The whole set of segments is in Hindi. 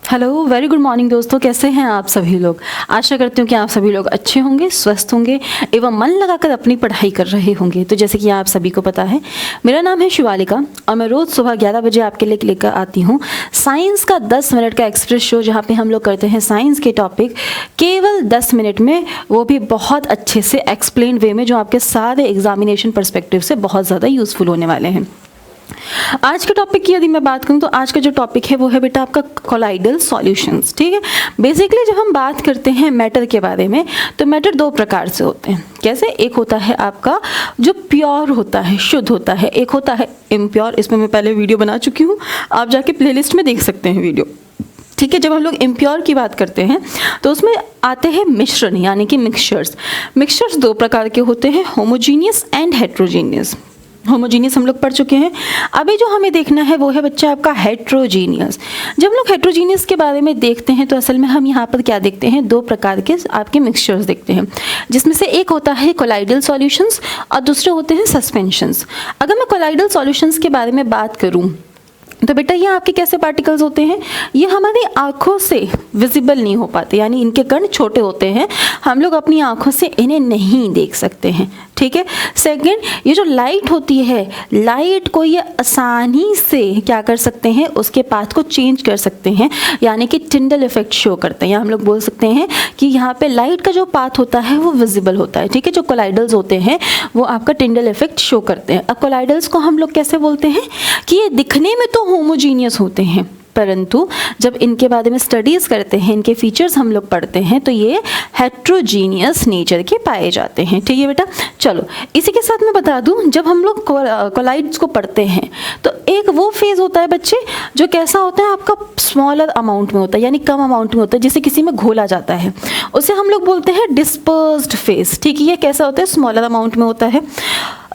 हेलो, वेरी गुड मॉर्निंग दोस्तों। कैसे हैं आप सभी लोग। आशा करती हूँ कि आप सभी लोग अच्छे होंगे, स्वस्थ होंगे एवं मन लगाकर अपनी पढ़ाई कर रहे होंगे। तो जैसे कि आप सभी को पता है, मेरा नाम है शिवालिका और मैं रोज़ सुबह 11 बजे आपके लिए लेकर आती हूँ साइंस का 10 मिनट का एक्सप्रेस शो, जहाँ पे हम लोग करते हैं साइंस के टॉपिक केवल 10 मिनट में, वो भी बहुत अच्छे से एक्सप्लेन वे में, जो आपके सारे एग्जामिनेशन परस्पेक्टिव से बहुत ज़्यादा यूज़फुल होने वाले हैं। आज के टॉपिक की यदि मैं बात करूं तो आज का जो टॉपिक है वो है बेटा आपका कोलाइडल सॉल्यूशंस। ठीक है, बेसिकली जब हम बात करते हैं मैटर के बारे में, तो मैटर दो प्रकार से होते हैं। कैसे? एक होता है आपका जो प्योर होता है, शुद्ध होता है, एक होता है इम्प्योर। इसमें मैं पहले वीडियो बना चुकी हूँ, आप जाके प्लेलिस्ट में देख सकते हैं वीडियो। ठीक है, जब हम लोग इम्प्योर की बात करते हैं तो उसमें आते हैं मिश्रण, यानी कि मिक्सचर्स। मिक्सचर्स दो प्रकार के होते हैं, होमोजीनियस एंड हेट्रोजीनियस। होमोजीनियस हम लोग पढ़ चुके हैं। अभी जो हमें देखना है वो है बच्चा आपका हेट्रोजीनियस। जब हम लोग हेट्रोजीनियस के बारे में देखते हैं तो असल में हम यहाँ पर क्या देखते हैं, दो प्रकार के आपके मिक्सचर्स देखते हैं, जिसमें से एक होता है कोलाइडल सॉल्यूशंस और दूसरे होते हैं सस्पेंशंस। अगर मैं कोलाइडल सॉल्यूशंस के बारे में बात करूँ तो बेटा ये आपके कैसे पार्टिकल्स होते हैं, ये हमारी आंखों से विजिबल नहीं हो पाते, यानी इनके कण छोटे होते हैं, हम लोग अपनी आंखों से इन्हें नहीं देख सकते हैं। ठीक है। सेकंड, ये जो लाइट होती है, लाइट को ये आसानी से क्या कर सकते हैं, उसके पाथ को चेंज कर सकते हैं, यानी कि टिंडल इफेक्ट शो करते हैं, या हम लोग बोल सकते हैं कि यहाँ पे लाइट का जो पाथ होता है वो विजिबल होता है। ठीक है, जो कोलाइडल्स होते हैं वो आपका टिंडल इफेक्ट शो करते हैं। अब कोलाइडल्स को हम लोग कैसे बोलते हैं कि ये दिखने में तो होमोजीनियस होते हैं, परंतु जब इनके बारे में स्टडीज़ करते हैं, इनके फीचर्स हम लोग पढ़ते हैं, तो ये हेट्रोजीनियस नेचर के पाए जाते हैं। ठीक है बेटा, चलो इसी के साथ मैं बता दूं, जब हम लोग कोलाइड्स को पढ़ते हैं तो एक वो फेज़ होता है बच्चे जो कैसा होता है, आपका स्मॉलर अमाउंट में होता है, यानी कम अमाउंट में होता है, जिसे किसी में घोला जाता है, उसे हम लोग बोलते हैं डिस्पर्स्ड फेज। ठीक है, ये कैसा होता है, स्मॉलर अमाउंट में होता है।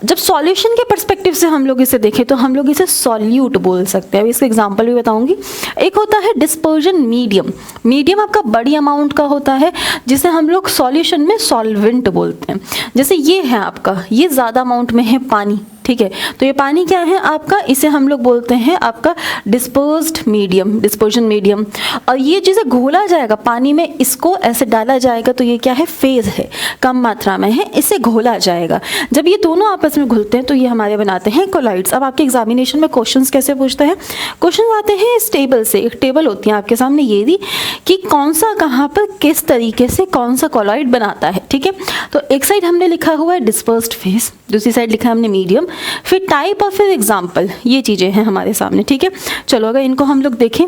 जब सॉल्यूशन के पर्सपेक्टिव से हम लोग इसे देखें तो हम लोग इसे सॉल्यूट बोल सकते हैं। अभी इसका एग्जांपल भी बताऊंगी। एक होता है डिस्पर्जन मीडियम। मीडियम आपका बड़ी अमाउंट का होता है, जिसे हम लोग सॉल्यूशन में सॉल्वेंट बोलते हैं। जैसे ये है आपका, ये ज़्यादा अमाउंट में है पानी। ठीक है, तो ये पानी क्या है आपका, इसे हम लोग बोलते हैं आपका डिस्पर्स्ड मीडियम, डिस्पर्जन मीडियम। और ये जिसे घोला जाएगा पानी में, इसको ऐसे डाला जाएगा, तो ये क्या है, फेज है, कम मात्रा में है, इसे घोला जाएगा। जब ये दोनों आपस में घुलते हैं तो ये हमारे बनाते हैं कोलाइड्स। अब आपके एग्जामिनेशन में क्वेश्चंस कैसे पूछते हैं, क्वेश्चन आते हैं इस टेबल से। एक टेबल होती है आपके सामने ये दी कि कौन सा कहाँ पर किस तरीके से कौन सा कोलाइड बनाता है। ठीक है, तो एक साइड हमने लिखा हुआ है डिस्पर्स्ड फेज, दूसरी साइड लिखा है हमने मीडियम, फिर टाइप और फिर एग्जाम्पल, ये चीज़ें हैं हमारे सामने। ठीक है, चलो अगर इनको हम लोग देखें,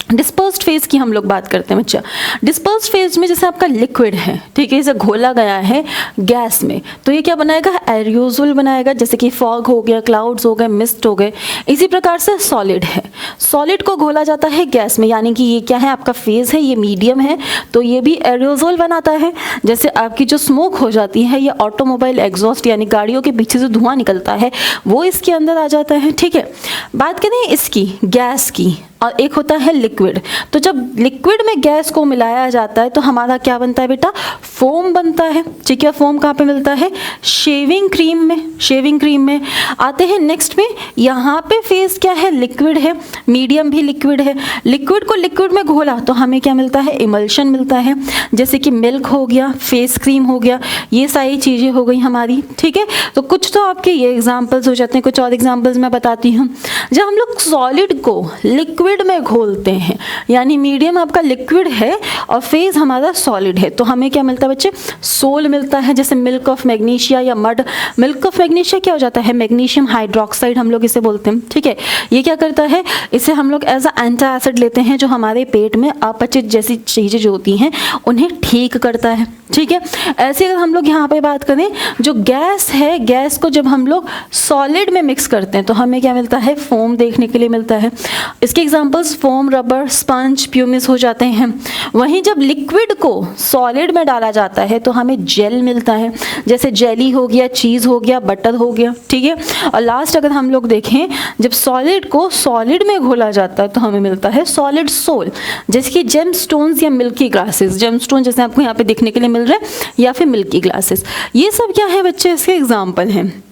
डिस्पर्स्ड फेज की हम लोग बात करते हैं बच्चा। डिस्पर्स्ड फेज में जैसे आपका लिक्विड है, ठीक है, इसे घोला गया है गैस में, तो ये क्या बनाएगा, एरियोजोल बनाएगा, जैसे कि फॉग हो गया, क्लाउड्स हो गए, मिस्ट हो गए। इसी प्रकार से सॉलिड है, सॉलिड को घोला जाता है गैस में, यानी कि ये क्या है, आपका फेज है, ये मीडियम है, तो ये भी एरियोजोल बनाता है। जैसे आपकी जो स्मोक हो जाती है, ये ऑटोमोबाइल एग्जॉस्ट, यानी गाड़ियों के पीछे से धुआं निकलता है, वो इसके अंदर आ जाता है। ठीक है, बात करें इसकी गैस की, और एक होता है लिक्विड। तो जब लिक्विड में गैस को मिलाया जाता है तो हमारा क्या बनता है बेटा, फोम बनता है। ठीक है, फोम कहाँ पे मिलता है, शेविंग क्रीम में। शेविंग क्रीम में आते हैं नेक्स्ट में, यहाँ पे फेस क्या है, लिक्विड है, मीडियम भी लिक्विड है। लिक्विड को लिक्विड में घोला तो हमें क्या मिलता है, इमल्शन मिलता है, जैसे कि मिल्क हो गया, फेस क्रीम हो गया, ये सारी चीज़ें हो गई हमारी। ठीक है, तो कुछ तो आपके ये एग्जाम्पल्स हो जाते हैं, कुछ और एग्जाम्पल्स मैं बताती हूँ। जब हम लोग सॉलिड को लिक्विड में घोलते हैं, यानी मीडियम आपका लिक्विड है और फेज हमारा सॉलिड है, तो हमें क्या मिलता है बच्चे, सोल मिलता है, जैसे मिल्क ऑफ मैग्नीशिया या मड। मिल्क ऑफ मैग्नीशिया क्या हो जाता है, मैग्नीशियम हाइड्रोक्साइड हम लोग इसे बोलते हैं। ठीक है, ये क्या करता है, इसे हम लोग एज अ एंटी एसिड लेते हैं, जो हमारे पेट में अपचित जैसी चीज़ें जो होती हैं उन्हें ठीक करता है। ठीक है, ऐसे अगर हम लोग यहाँ पे बात करें, जो गैस है, गैस को जब हम लोग सॉलिड में मिक्स करते हैं तो हमें क्या मिलता है, फोम देखने के लिए मिलता है। इसके examples foam, rubber, sponge, pumice हो जाते हैं। वहीं जब लिक्विड को सॉलिड में डाला जाता है तो हमें जेल मिलता है, जैसे जेली हो गया, चीज़ हो गया, बटर हो गया। ठीक है, और लास्ट अगर हम लोग देखें, जब सॉलिड को सॉलिड में घोला जाता है तो हमें मिलता है सॉलिड सोल, जैसे कि जेम स्टोन्स या मिल्की ग्लासेस। जेम स्टोन जैसे आपको यहाँ पे देखने के लिए मिल रहा है, या फिर मिल्की ग्लासेस। ये सब क्या है बच्चे, इसके एग्जाम्पल हैं।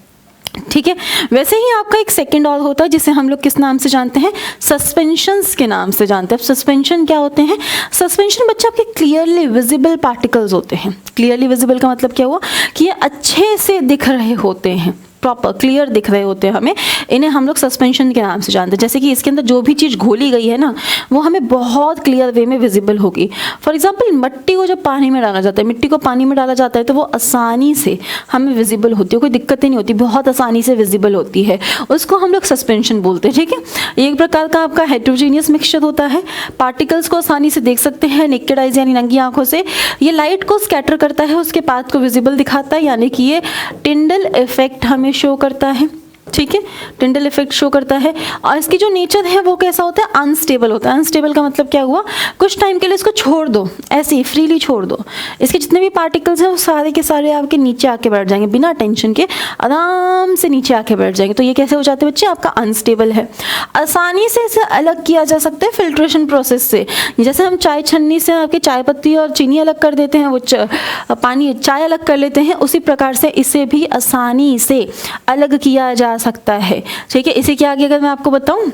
ठीक है। वैसे ही आपका एक सेकंड और होता है जिसे हम लोग किस नाम से जानते हैं, सस्पेंशंस के नाम से जानते हैं। अब सस्पेंशन क्या होते हैं, सस्पेंशन बच्चे आपके क्लियरली विजिबल पार्टिकल्स होते हैं। क्लियरली विजिबल का मतलब क्या हुआ कि ये अच्छे से दिख रहे होते हैं, प्रॉपर क्लियर दिख रहे होते हैं हमें, इन्हें हम लोग सस्पेंशन के नाम से जानते हैं। जैसे कि इसके अंदर जो भी चीज़ घोली गई है ना वो हमें बहुत क्लियर वे में विजिबल होगी। फॉर एग्जांपल मिट्टी को जब पानी में डाला जाता है, मिट्टी को पानी में डाला जाता है तो वो आसानी से हमें विजिबल होती है, कोई दिक्कत ही नहीं होती, बहुत आसानी से विजिबल होती है, उसको हम लोग सस्पेंशन बोलते हैं। ठीक है, एक प्रकार का आपका हेट्रोजीनियस मिक्सचर होता है, पार्टिकल्स को आसानी से देख सकते हैं नेकेड आइज यानी नंगी आंखों से। ये लाइट को स्कैटर करता है, उसके पाथ को विजिबल दिखाता है, यानी कि ये टिंडल इफेक्ट हमें शो करता है। ठीक है, टिंडल इफेक्ट शो करता है। और इसकी जो नेचर है वो कैसा होता है, अनस्टेबल होता है। अनस्टेबल का मतलब क्या हुआ, कुछ टाइम के लिए इसको छोड़ दो, ऐसे ही फ्रीली छोड़ दो, इसके जितने भी पार्टिकल्स हैं वो सारे के सारे आपके नीचे आके बैठ जाएंगे, बिना टेंशन के आराम से नीचे आके बैठ जाएंगे। तो ये कैसे हो जाते हैं बच्चे, आपका अनस्टेबल है। आसानी से इसे अलग किया जा सकता है फिल्ट्रेशन प्रोसेस से। जैसे हम चाय छन्नी से आपके चाय पत्ती और चीनी अलग कर देते हैं, वो पानी चाय अलग कर लेते हैं, उसी प्रकार से इसे भी आसानी से अलग किया जा सकता है। ठीक है, इसी के आगे अगर मैं आपको बताऊं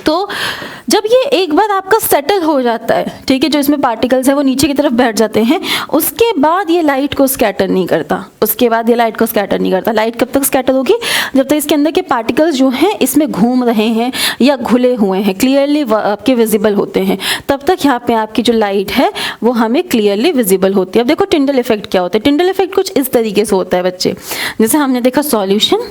तो जब ये एक बार आपका सेटल हो जाता है, ठीक है, जो इसमें पार्टिकल्स है वो नीचे की तरफ बैठ जाते हैं, उसके बाद ये लाइट को स्कैटर नहीं करता। उसके बाद ये लाइट को स्कैटर नहीं करता। लाइट कब तक स्कैटर होगी, जब तक इसके अंदर के पार्टिकल्स जो हैं इसमें घूम रहे हैं या घुले हुए हैं, क्लियरली आपके विजिबल होते हैं, तब तक यहाँ पे आपकी जो लाइट है वो हमें क्लियरली विजिबल होती है। अब देखो टिंडल इफेक्ट क्या होता है। टिंडल इफेक्ट कुछ इस तरीके से होता है बच्चे, जैसे हमने देखा सॉल्यूशन,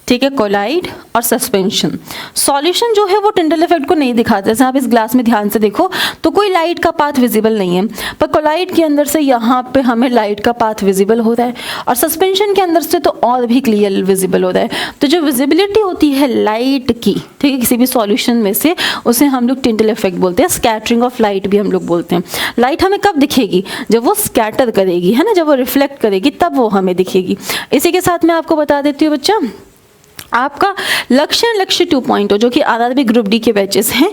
ठीक है, कोलाइड और सस्पेंशन। सॉल्यूशन जो है वो टिंडल इफेक्ट को नहीं दिखाता। जैसे आप इस ग्लास में ध्यान से देखो तो कोई लाइट का पाथ विजिबल नहीं है, पर कोलाइड के अंदर से यहाँ पे हमें लाइट का पाथ विजिबल हो रहा है, और सस्पेंशन के अंदर से तो और भी क्लियर विजिबल हो रहा है। तो जो विजिबिलिटी होती है लाइट की, ठीक है, किसी भी सॉल्यूशन में से, उसे हम लोग टिंडल इफेक्ट बोलते हैं। स्कैटरिंग ऑफ लाइट भी हम लोग बोलते हैं। लाइट हमें कब दिखेगी, जब वो स्कैटर करेगी, है ना, जब वो रिफ्लेक्ट करेगी तब वो हमें दिखेगी। इसी के साथ मैं आपको बता देती हूँ बच्चा, आपका लक्ष्य 2.0 जो कि आरआरबी ग्रुप डी के बैचेस हैं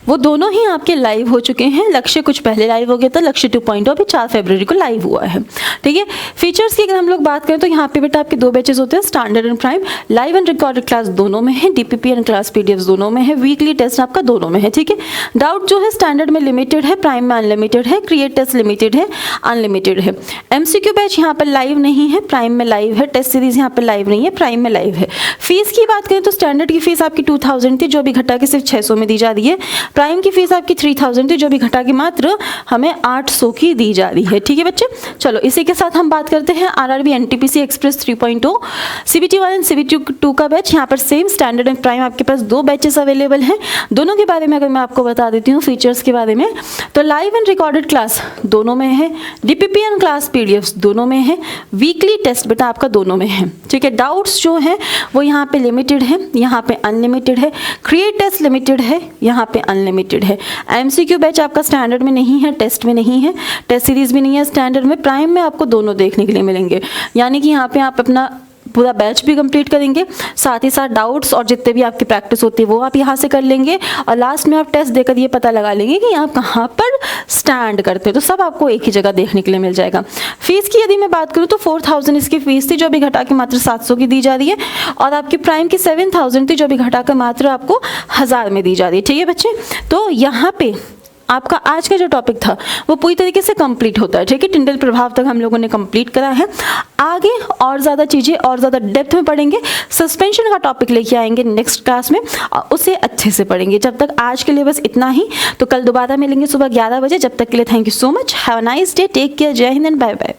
वो दोनों ही आपके लाइव हो चुके हैं। लक्ष्य कुछ पहले लाइव हो गया था, लक्ष्य 2.0 अभी 4 फरवरी को लाइव हुआ है। ठीक है, फीचर्स की अगर हम लोग बात करें तो यहाँ पे बेटा आपके 2 बैचेस होते हैं, standard and prime. Live and recorded class दोनों में है, डीपीपी एंड क्लास पीडीएफ दोनों में है, वीकली टेस्ट आपका दोनों में है। ठीक है, डाउट जो है स्टैंडर्ड में लिमिटेड है, प्राइम में अनलिमिटेड है, क्रिएट टेस्ट लिमिटेड है, अनलिमिटेड है। एमसीक्यू बैच यहाँ पर लाइव नहीं है, प्राइम में लाइव है। टेस्ट सीरीज यहाँ पर लाइव नहीं है, प्राइम में लाइव है। फीस की बात करें तो स्टैंडर्ड की फीस आपकी 2000 थी, जो भी घटा के सिर्फ 600 में दी जा रही है। प्राइम की फीस आपकी 3000 थी, जो भी घटा के मात्र हमें 800 की दी जा रही है। ठीक है बच्चे, चलो इसी के साथ हम बात करते हैं RRB NTPC express 3.0 CBT 1 and CBT 2 का बैच। यहाँ पर सेम स्टैंडर्ड एंड प्राइम आपके पास 2 बैचेस अवेलेबल हैं। दोनों के बारे में अगर मैं आपको बता देती हूँ फीचर्स के बारे में, तो लाइव एंड रिकॉर्डेड क्लास दोनों में है, डीपीपी एंड क्लास पीडीएफ दोनों में है, वीकली टेस्ट बेटा आपका दोनों में है। ठीक है, डाउट्स जो है वो यहाँ पे लिमिटेड है, यहाँ पे अनलिमिटेड है, क्रिएट टेस्ट लिमिटेड है, यहाँ पे अनलिमिटेड है। एमसीक्यू बैच आपका स्टैंडर्ड में नहीं है, टेस्ट में नहीं है, टेस्ट सीरीज भी नहीं है स्टैंडर्ड में, प्राइम में आपको दोनों देखने के लिए मिलेंगे। यानी कि यहाँ पे आप अपना पूरा बैच भी कंप्लीट करेंगे, साथ ही साथ डाउट्स और जितने भी आपकी प्रैक्टिस होती है वो आप यहाँ से कर लेंगे, और लास्ट में आप टेस्ट देकर ये पता लगा लेंगे कि आप कहाँ पर स्टैंड करते हैं। तो सब आपको एक ही जगह देखने के लिए मिल जाएगा। फीस की यदि मैं बात करूँ तो 4000 इसकी फीस थी, जो भी घटा के मात्र 700 की दी जा रही है, और आपकी प्राइम की 7000 थी, जो भी घटा कर मात्र आपको 1000 में दी जा रही है। ठीक है बच्चे, तो यहाँ पे आपका आज का जो टॉपिक था वो पूरी तरीके से कंप्लीट होता है। ठीक है, टिंडल प्रभाव तक हम लोगों ने कंप्लीट करा है। आगे और ज़्यादा चीज़ें और ज़्यादा डेप्थ में पढ़ेंगे, सस्पेंशन का टॉपिक लेके आएंगे नेक्स्ट क्लास में, और उसे अच्छे से पढ़ेंगे। जब तक आज के लिए बस इतना ही, तो कल दोबारा मिलेंगे सुबह 11 बजे। जब तक के लिए thank you so much, have a nice day, take care, जय हिंद एंड बाय बाय।